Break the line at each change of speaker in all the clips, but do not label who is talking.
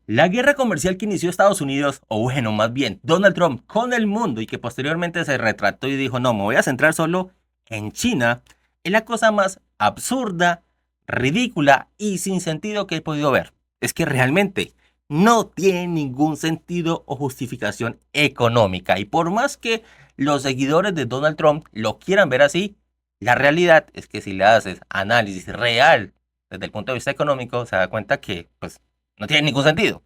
La guerra comercial que inició Estados Unidos, o bueno, más bien Donald Trump con el mundo y que posteriormente se retrató y dijo, no, me voy a centrar solo en China, es la cosa más absurda, ridícula y sin sentido que he podido ver. Es que realmente no tiene ningún sentido o justificación económica. Y por más que los seguidores de Donald Trump lo quieran ver así, la realidad es que si le haces análisis real desde el punto de vista económico, se da cuenta que pues no tiene ningún sentido.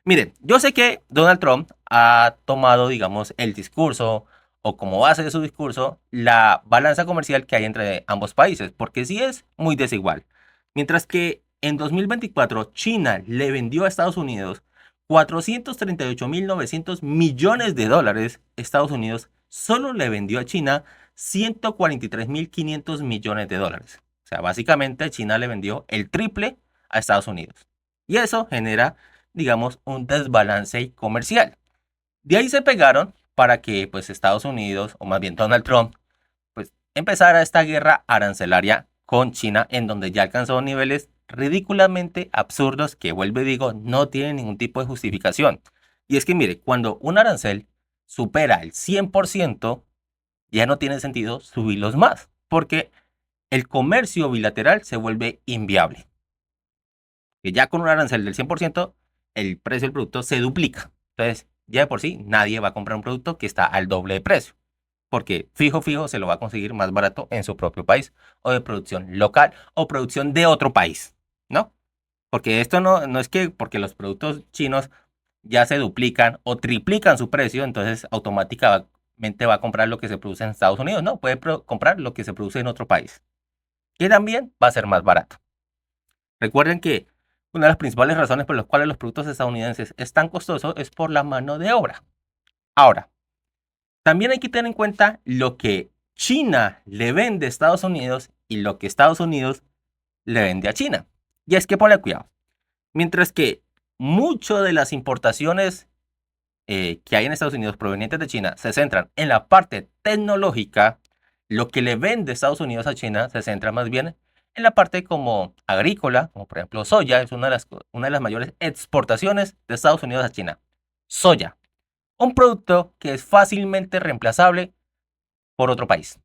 Miren, yo sé que Donald Trump ha tomado, digamos, el discurso o como base de su discurso la balanza comercial que hay entre ambos países, porque sí es muy desigual. Mientras que en 2024 China le vendió a Estados Unidos 438.900 millones de dólares, Estados Unidos solo le vendió a China 143.500 millones de dólares. O sea, básicamente China le vendió el triple a Estados Unidos. Y eso genera, digamos, un desbalance comercial. De ahí se pegaron para que pues Estados Unidos, o más bien Donald Trump, pues empezara esta guerra arancelaria con China, en donde ya alcanzó niveles ridículamente absurdos que, vuelvo y digo, no tienen ningún tipo de justificación. Y es que mire, cuando un arancel supera el 100%, ya no tiene sentido subirlos más, porque el comercio bilateral se vuelve inviable. Que ya con un arancel del 100%, el precio del producto se duplica. Entonces, ya de por sí, nadie va a comprar un producto que está al doble de precio, porque fijo se lo va a conseguir más barato en su propio país o de producción local o producción de otro país, ¿no? Porque esto no es que porque los productos chinos ya se duplican o triplican su precio, entonces automáticamente va a comprar lo que se produce en Estados Unidos, no, puede comprar lo que se produce en otro país, que también va a ser más barato. Recuerden que una de las principales razones por las cuales los productos estadounidenses es tan costosos es por la mano de obra. Ahora, también hay que tener en cuenta lo que China le vende a Estados Unidos y lo que Estados Unidos le vende a China. Y es que ponle cuidado. Mientras que mucho de las importaciones que hay en Estados Unidos provenientes de China se centran en la parte tecnológica, lo que le vende Estados Unidos a China se centra más bien en la parte como agrícola, como por ejemplo soya, es una de las mayores exportaciones de Estados Unidos a China. Soya, un producto que es fácilmente reemplazable por otro país.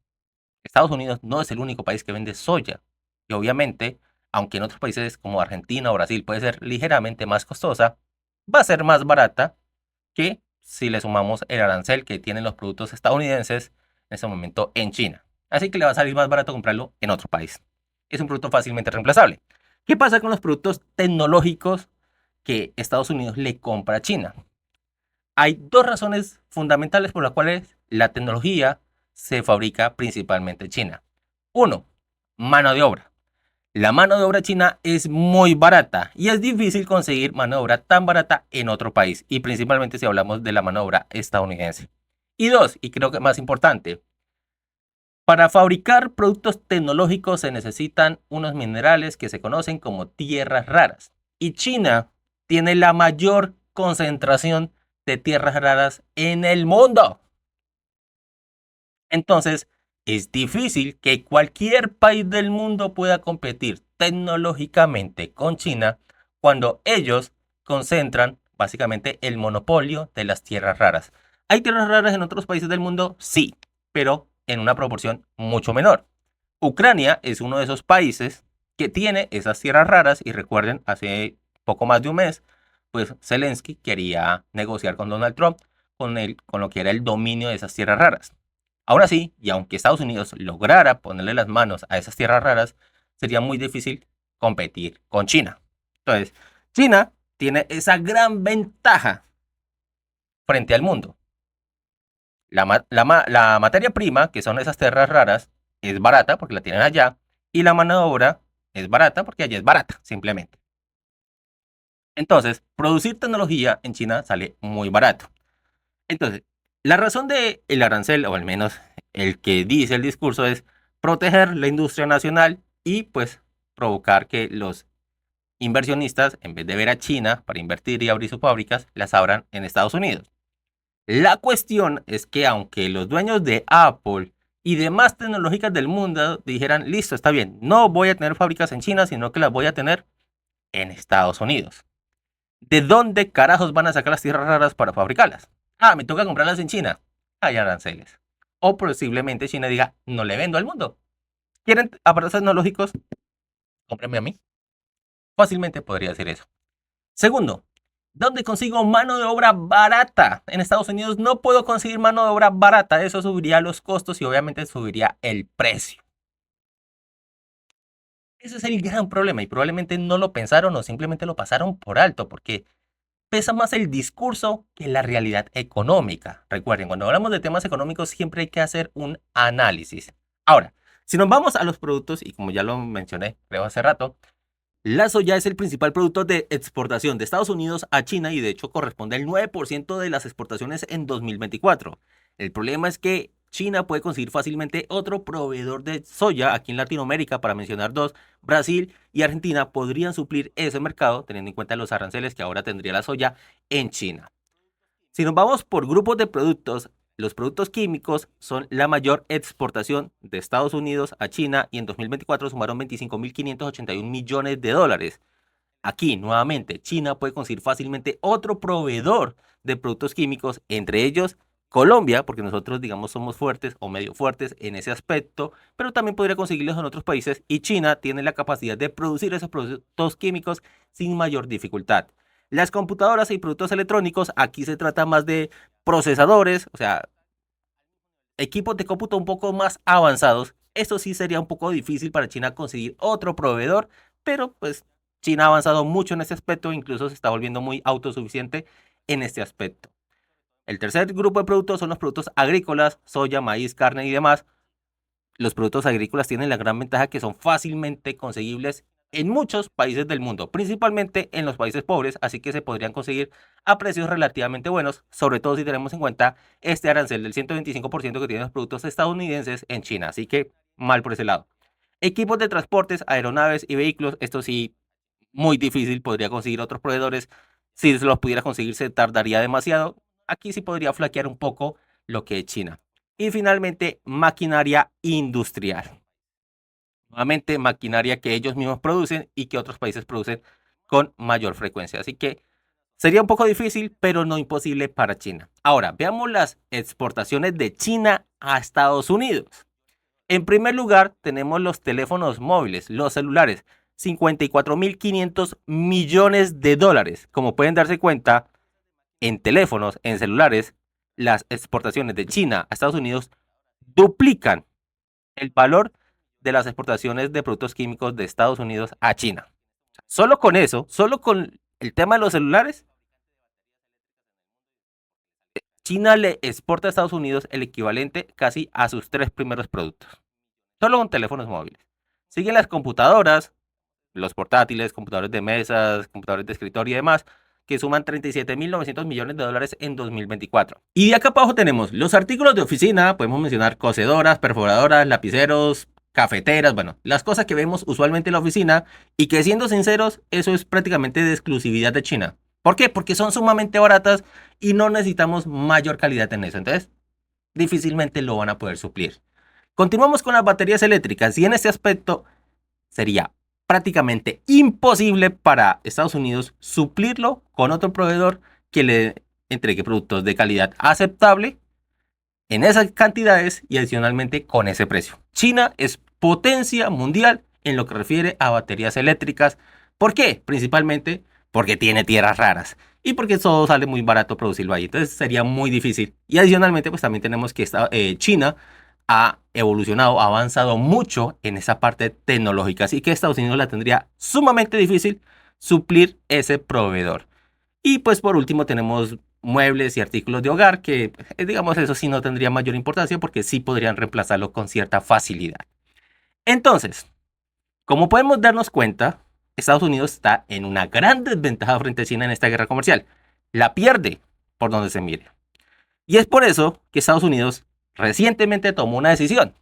Estados Unidos no es el único país que vende soya. Y obviamente, aunque en otros países como Argentina o Brasil puede ser ligeramente más costosa, va a ser más barata que si le sumamos el arancel que tienen los productos estadounidenses en ese momento en China. Así que le va a salir más barato comprarlo en otro país. Es un producto fácilmente reemplazable. ¿Qué pasa con los productos tecnológicos que Estados Unidos le compra a China? Hay dos razones fundamentales por las cuales la tecnología se fabrica principalmente en China. Uno, mano de obra. La mano de obra china es muy barata y es difícil conseguir mano de obra tan barata en otro país, y principalmente si hablamos de la mano de obra estadounidense. Y dos, y creo que más importante, para fabricar productos tecnológicos se necesitan unos minerales que se conocen como tierras raras. Y China tiene la mayor concentración de tierras raras en el mundo. Entonces, es difícil que cualquier país del mundo pueda competir tecnológicamente con China cuando ellos concentran básicamente el monopolio de las tierras raras. ¿Hay tierras raras en otros países del mundo? Sí, pero en una proporción mucho menor. Ucrania es uno de esos países que tiene esas tierras raras y recuerden, hace poco más de un mes, pues Zelensky quería negociar con Donald Trump con lo que era el dominio de esas tierras raras. Aún así, y aunque Estados Unidos lograra ponerle las manos a esas tierras raras, sería muy difícil competir con China. Entonces, China tiene esa gran ventaja frente al mundo. La materia prima, que son esas tierras raras, es barata porque la tienen allá, y la mano de obra es barata porque allá es barata, simplemente. Entonces, producir tecnología en China sale muy barato. Entonces, la razón del arancel, o al menos el que dice el discurso, es proteger la industria nacional y pues provocar que los inversionistas, en vez de ver a China para invertir y abrir sus fábricas, las abran en Estados Unidos. La cuestión es que aunque los dueños de Apple y demás tecnológicas del mundo dijeran, listo, está bien, no voy a tener fábricas en China, sino que las voy a tener en Estados Unidos. ¿De dónde carajos van a sacar las tierras raras para fabricarlas? Ah, me toca comprarlas en China. Hay aranceles. O posiblemente China diga, no le vendo al mundo. ¿Quieren aparatos tecnológicos? Cómprenme a mí. Fácilmente podría hacer eso. Segundo, ¿dónde consigo mano de obra barata? En Estados Unidos no puedo conseguir mano de obra barata. Eso subiría los costos y obviamente subiría el precio. Ese es el gran problema y probablemente no lo pensaron o simplemente lo pasaron por alto porque pesa más el discurso que la realidad económica. Recuerden, cuando hablamos de temas económicos siempre hay que hacer un análisis. Ahora, si nos vamos a los productos, y como ya lo mencioné, creo hace rato, la soya es el principal producto de exportación de Estados Unidos a China y de hecho corresponde al 9% de las exportaciones en 2024. El problema es que China puede conseguir fácilmente otro proveedor de soya aquí en Latinoamérica, para mencionar dos. Brasil y Argentina podrían suplir ese mercado teniendo en cuenta los aranceles que ahora tendría la soya en China. Si nos vamos por grupos de productos, los productos químicos son la mayor exportación de Estados Unidos a China y en 2024 sumaron 25.581 millones de dólares. Aquí, nuevamente, China puede conseguir fácilmente otro proveedor de productos químicos, entre ellos Colombia, porque nosotros, digamos, somos fuertes o medio fuertes en ese aspecto, pero también podría conseguirlos en otros países y China tiene la capacidad de producir esos productos químicos sin mayor dificultad. Las computadoras y productos electrónicos, aquí se trata más de procesadores, o sea, equipos de cómputo un poco más avanzados. Esto sí sería un poco difícil para China conseguir otro proveedor, pero pues China ha avanzado mucho en este aspecto, incluso se está volviendo muy autosuficiente en este aspecto. El tercer grupo de productos son los productos agrícolas, soya, maíz, carne y demás. Los productos agrícolas tienen la gran ventaja que son fácilmente conseguibles en muchos países del mundo, principalmente en los países pobres, así que se podrían conseguir a precios relativamente buenos, sobre todo si tenemos en cuenta este arancel del 125% que tienen los productos estadounidenses en China, así que mal por ese lado. Equipos de transportes, aeronaves y vehículos, esto sí, muy difícil, podría conseguir otros proveedores, si se los pudiera conseguir se tardaría demasiado, aquí sí podría flaquear un poco lo que es China. Y finalmente, maquinaria industrial. Nuevamente, maquinaria que ellos mismos producen y que otros países producen con mayor frecuencia. Así que sería un poco difícil, pero no imposible para China. Ahora, veamos las exportaciones de China a Estados Unidos. En primer lugar, tenemos los teléfonos móviles, los celulares, 54.500 millones de dólares. Como pueden darse cuenta, en teléfonos, en celulares, las exportaciones de China a Estados Unidos duplican el valor de las exportaciones de productos químicos de Estados Unidos a China. Solo con eso, solo con el tema de los celulares, China le exporta a Estados Unidos el equivalente casi a sus tres primeros productos. Solo con teléfonos móviles. Siguen las computadoras, los portátiles, computadores de mesas, computadores de escritorio y demás, que suman 37.900 millones de dólares en 2024. Y de acá abajo tenemos los artículos de oficina, podemos mencionar cosedoras, perforadoras, lapiceros, cafeteras, bueno, las cosas que vemos usualmente en la oficina y que siendo sinceros, eso es prácticamente de exclusividad de China. ¿Por qué? Porque son sumamente baratas y no necesitamos mayor calidad en eso. Entonces, difícilmente lo van a poder suplir. Continuamos con las baterías eléctricas y en este aspecto sería prácticamente imposible para Estados Unidos suplirlo con otro proveedor que le entregue productos de calidad aceptable en esas cantidades y adicionalmente con ese precio. China es potencia mundial en lo que refiere a baterías eléctricas. ¿Por qué? Principalmente porque tiene tierras raras y porque todo sale muy barato producirlo ahí. Entonces sería muy difícil. Y adicionalmente pues también tenemos que China ha evolucionado, ha avanzado mucho en esa parte tecnológica. Así que Estados Unidos la tendría sumamente difícil suplir ese proveedor. Y pues por último tenemos muebles y artículos de hogar que, digamos, eso sí no tendría mayor importancia porque sí podrían reemplazarlo con cierta facilidad. Entonces, como podemos darnos cuenta, Estados Unidos está en una gran desventaja frente a China en esta guerra comercial. La pierde por donde se mire. Y es por eso que Estados Unidos recientemente tomó una decisión.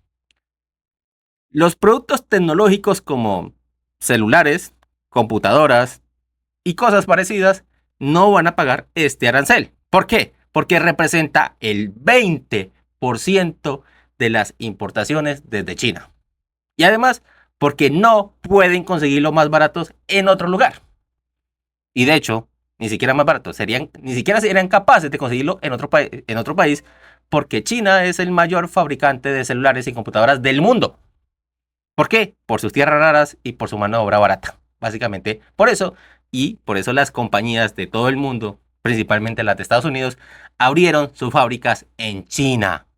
Los productos tecnológicos como celulares, computadoras y cosas parecidas no van a pagar este arancel. ¿Por qué? Porque representa el 20% de las importaciones desde China. Y además, porque no pueden conseguirlo más baratos en otro lugar. Y de hecho, ni siquiera más barato, ni siquiera serían capaces de conseguirlo en otro país, porque China es el mayor fabricante de celulares y computadoras del mundo. ¿Por qué? Por sus tierras raras y por su mano de obra barata. Básicamente por eso, y por eso las compañías de todo el mundo, principalmente las de Estados Unidos, abrieron sus fábricas en China.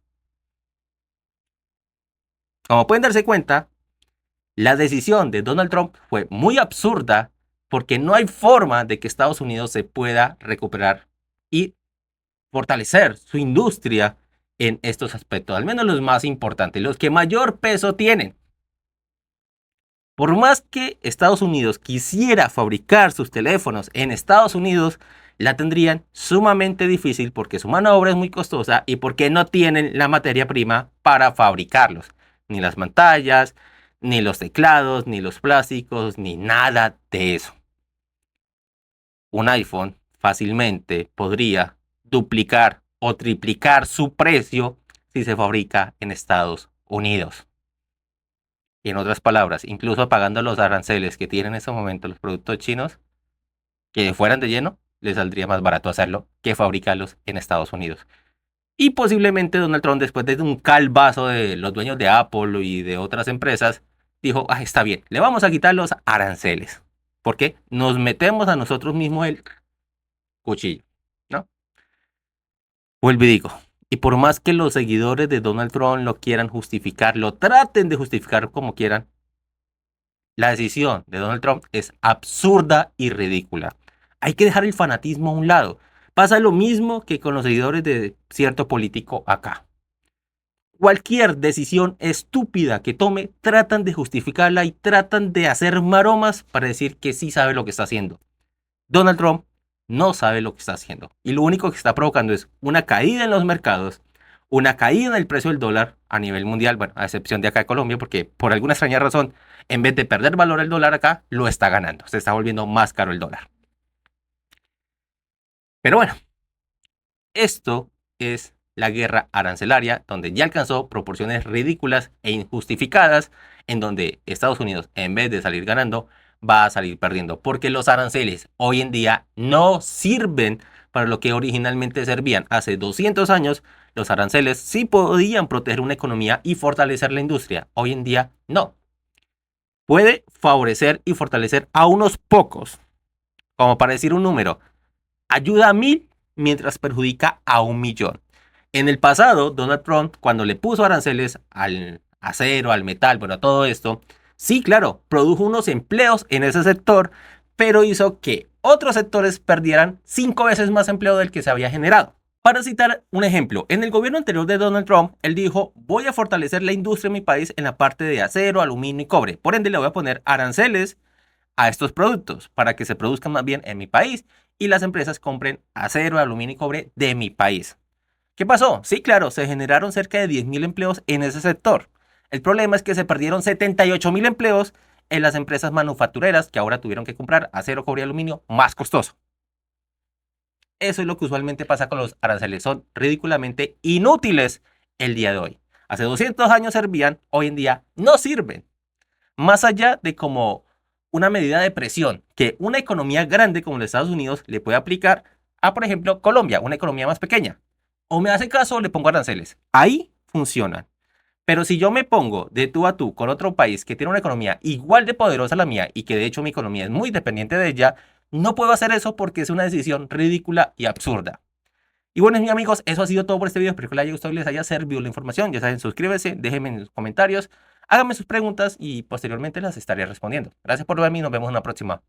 Como pueden darse cuenta, la decisión de Donald Trump fue muy absurda porque no hay forma de que Estados Unidos se pueda recuperar y fortalecer su industria en estos aspectos, al menos los más importantes, los que mayor peso tienen. Por más que Estados Unidos quisiera fabricar sus teléfonos en Estados Unidos, la tendrían sumamente difícil porque su mano de obra es muy costosa y porque no tienen la materia prima para fabricarlos. Ni las pantallas, ni los teclados, ni los plásticos, ni nada de eso. Un iPhone fácilmente podría duplicar o triplicar su precio si se fabrica en Estados Unidos. Y en otras palabras, incluso pagando los aranceles que tienen en este momento los productos chinos, que fueran de lleno, les saldría más barato hacerlo que fabricarlos en Estados Unidos. Y posiblemente Donald Trump, después de un calvazo de los dueños de Apple y de otras empresas, dijo, está bien, le vamos a quitar los aranceles. Porque nos metemos a nosotros mismos el cuchillo, ¿no? Vuelvo y digo, y por más que los seguidores de Donald Trump lo quieran justificar, lo traten de justificar como quieran, la decisión de Donald Trump es absurda y ridícula. Hay que dejar el fanatismo a un lado. Pasa lo mismo que con los seguidores de cierto político acá. Cualquier decisión estúpida que tome, tratan de justificarla y tratan de hacer maromas para decir que sí sabe lo que está haciendo. Donald Trump no sabe lo que está haciendo. Y lo único que está provocando es una caída en los mercados, una caída en el precio del dólar a nivel mundial, bueno, a excepción de acá de Colombia, porque por alguna extraña razón, en vez de perder valor el dólar acá, lo está ganando. Se está volviendo más caro el dólar. Pero bueno, esto es la guerra arancelaria, donde ya alcanzó proporciones ridículas e injustificadas, en donde Estados Unidos, en vez de salir ganando, va a salir perdiendo, porque los aranceles hoy en día no sirven para lo que originalmente servían. Hace 200 años, los aranceles sí podían proteger una economía y fortalecer la industria. Hoy en día, no. Puede favorecer y fortalecer a unos pocos, como para decir un número, ayuda a 1000 mientras perjudica a 1.000.000. En el pasado, Donald Trump, cuando le puso aranceles al acero, al metal, bueno, a todo esto, sí, claro, produjo unos empleos en ese sector, pero hizo que otros sectores perdieran 5 veces más empleo del que se había generado. Para citar un ejemplo, en el gobierno anterior de Donald Trump, él dijo, voy a fortalecer la industria de mi país en la parte de acero, aluminio y cobre. Por ende, le voy a poner aranceles a estos productos para que se produzcan más bien en mi país y las empresas compren acero, aluminio y cobre de mi país. ¿Qué pasó? Sí, claro, se generaron cerca de 10.000 empleos en ese sector. El problema es que se perdieron 78.000 empleos en las empresas manufactureras que ahora tuvieron que comprar acero, cobre y aluminio más costoso. Eso es lo que usualmente pasa con los aranceles. Son ridículamente inútiles el día de hoy. Hace 200 años servían, hoy en día no sirven. Más allá de como una medida de presión que una economía grande como los Estados Unidos le puede aplicar a, por ejemplo, Colombia, una economía más pequeña. O me hace caso o le pongo aranceles. Ahí funcionan. Pero si yo me pongo de tú a tú con otro país que tiene una economía igual de poderosa a la mía y que de hecho mi economía es muy dependiente de ella, no puedo hacer eso porque es una decisión ridícula y absurda. Y bueno, mis amigos, eso ha sido todo por este video. Espero que les haya gustado y les haya servido la información. Ya saben, suscríbanse, déjenme en los comentarios, háganme sus preguntas y posteriormente las estaré respondiendo. Gracias por verme y nos vemos en la próxima.